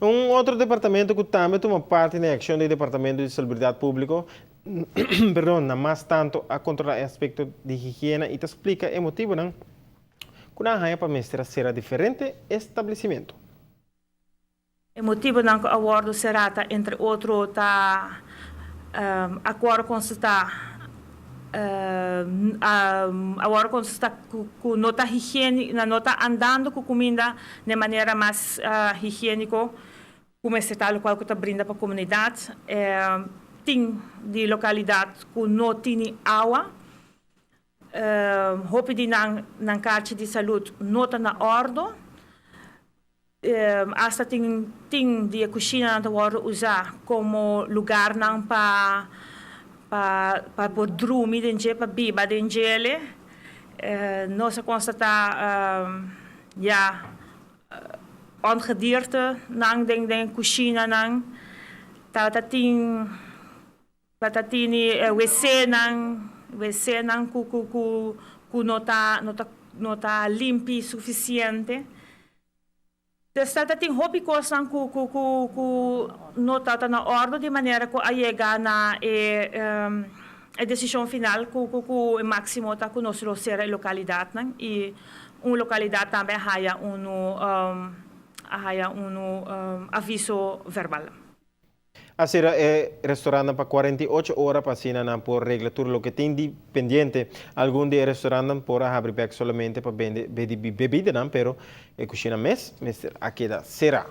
Um outro departamento que também toma parte na ação do Departamento de Salubridade Pública, perdão, mais tanto a controlar o aspecto de higiene e te explica o motivo não que na raia para mestra será diferente estabelecimento. O motivo não que o acordo será entre outro tá acordo com está agora quando está com nota higiene, na nota andando com comida de maneira mais higiênica, como esse tal qual que está brinda para a comunidade, tem de localidade que não tem água, hope de na carta de saúde nota na ordem, hasta tem de cozinha na hora usar como lugar não para dormir dentro, para beber dentro, nós constatamos já ongedierte nang den cozinha nang tem wc nang ku nota limpi suficiente. Tata tem hobby coisa que nota na ordem de maneira que a chegar na a decisão final que o máximo está com nossa localidade e localidade também há aviso verbal. A ser restaurante para 48 horas para cena por regla tudo lo que tem de pendiente algum de restaurante por abrir solamente para vender bebida não pero cozinha mes aqui da será